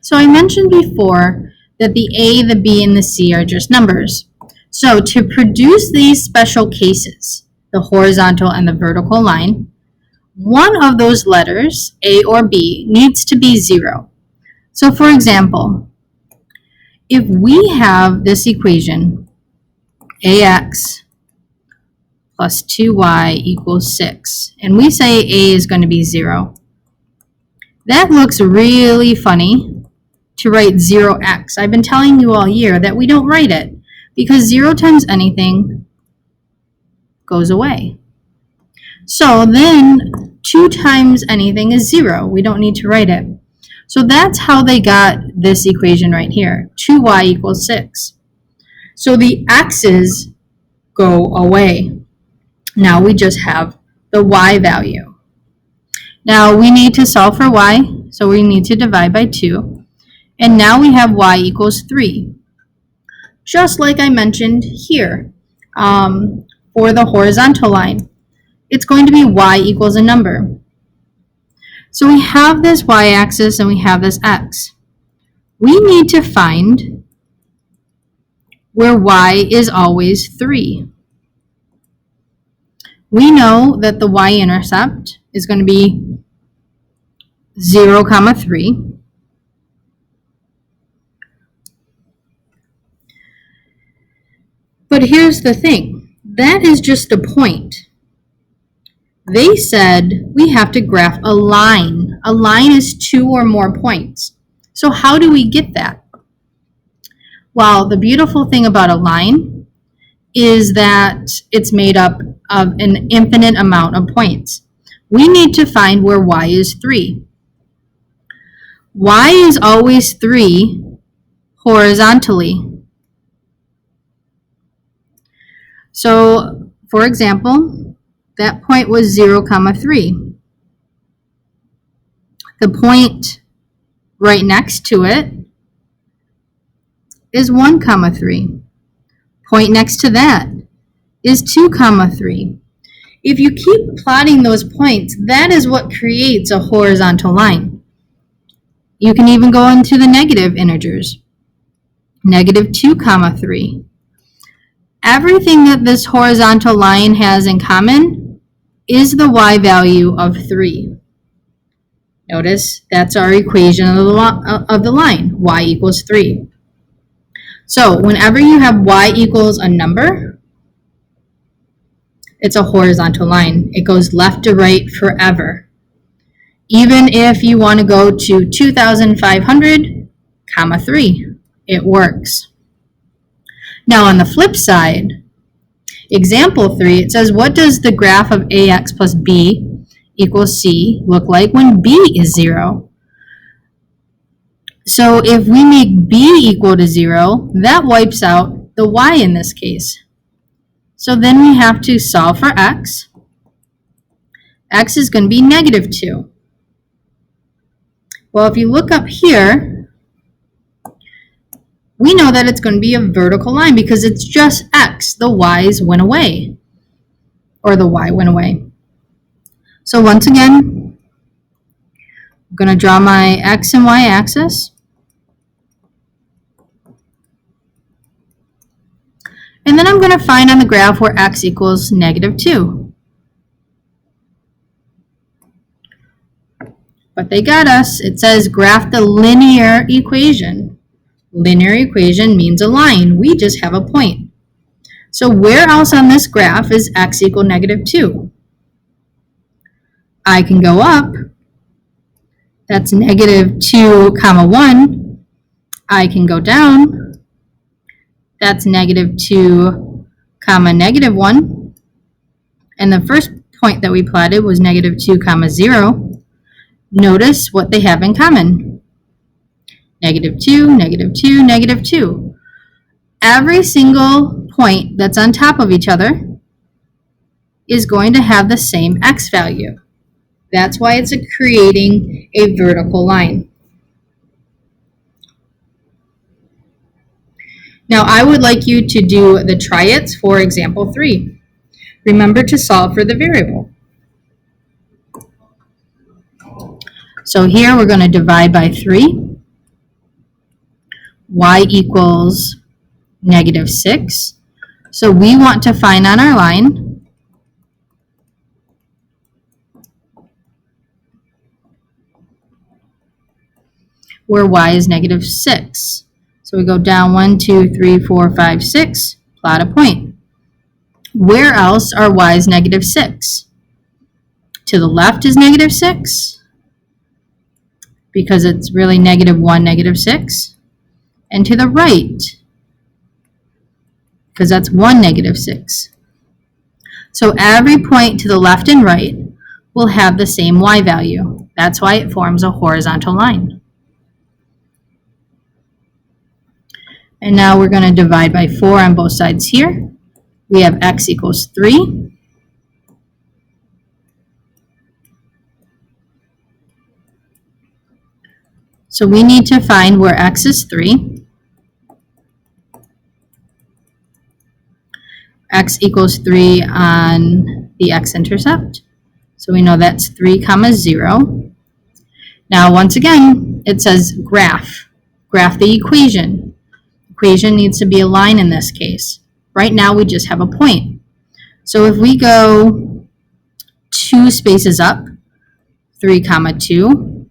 So I mentioned before that the A, the B, and the C are just numbers. So to produce these special cases, the horizontal and the vertical line, one of those letters, A or B, needs to be 0. So for example, if we have this equation, AX plus 2y equals 6, and we say A is going to be 0, that looks really funny to write 0x. I've been telling you all year that we don't write it because 0 times anything goes away. So then 2 times anything is 0. We don't need to write it. So that's how they got this equation right here, 2y equals 6. So the x's go away. Now we just have the y value. Now we need to solve for y, so we need to divide by 2. And now we have y equals 3. Just like I mentioned here for the horizontal line. It's going to be y equals a number. So we have this y-axis and we have this x. We need to find where y is always 3. We know that the y-intercept is going to be 0, 3. But here's the thing. That is just a point. They said we have to graph a line. A line is 2 or more points. So how do we get that? Well, the beautiful thing about a line is that it's made up of an infinite amount of points. We need to find where y is 3. Y is always 3 horizontally. So, for example, that point was 0, 3. The point right next to it is 1, 3. Point next to that is 2, 3. If you keep plotting those points, that is what creates a horizontal line. You can even go into the negative integers. Negative 2, 3. Everything that this horizontal line has in common is the y value of 3. Notice that's our equation of the line, y equals 3. So whenever you have y equals a number, it's a horizontal line. It goes left to right forever. Even if you want to go to 2,500, 3, it works. Now on the flip side, example 3, it says, what does the graph of ax plus b equals c look like when b is 0? So if we make b equal to 0, that wipes out the y in this case. So then we have to solve for x. X is going to be negative 2. Well, if you look up here, we know that it's going to be a vertical line because it's just x. The y's went away, or the y went away. So once again, I'm going to draw my x and y axis. And then I'm going to find on the graph where x equals negative 2. But they got us. It says graph the linear equation. Linear equation means a line. We just have a point. So where else on this graph is x equal negative 2? I can go up. That's negative 2, 1. I can go down. That's negative 2, negative 1. And the first point that we plotted was negative 2, 0. Notice what they have in common. Negative 2, negative 2, negative 2. Every single point that's on top of each other is going to have the same x value. That's why it's creating a vertical line. Now I would like you to do the try-its for example 3. Remember to solve for the variable. So here we're going to divide by 3. y equals -6. So we want to find on our line where y is -6. So we go down 1, 2, 3, 4, 5, 6, plot a point. Where else are y's -6? To the left is -6, because it's really -1, -6. And to the right, because that's 1, -6. So every point to the left and right will have the same y value. That's why it forms a horizontal line. And now we're going to divide by 4 on both sides here. We have x equals 3. So we need to find where x is 3. X equals 3 on the x-intercept. So we know that's 3, 0. Now once again, it says graph. Graph the equation. Equation needs to be a line in this case. Right now we just have a point. So if we go 2 spaces up, 3, 2,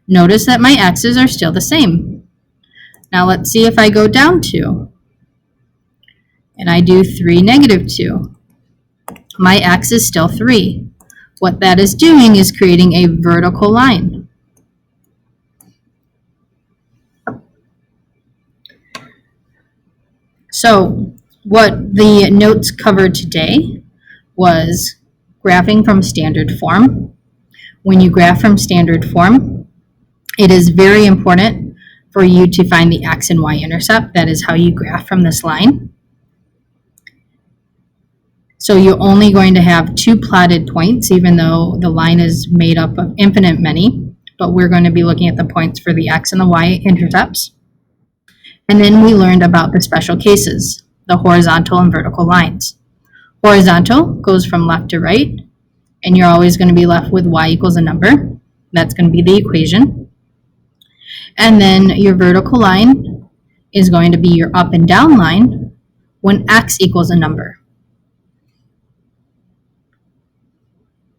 notice that my x's are still the same. Now let's see if I go down 2 and I do 3, -2. My x is still 3. What that is doing is creating a vertical line. So what the notes covered today was graphing from standard form. When you graph from standard form, it is very important for you to find the x and y intercept. That is how you graph from this line. So you're only going to have 2 plotted points, even though the line is made up of infinite many, but we're going to be looking at the points for the x and the y intercepts. And then we learned about the special cases, the horizontal and vertical lines. Horizontal goes from left to right, and you're always going to be left with y equals a number. That's going to be the equation. And then your vertical line is going to be your up and down line when x equals a number.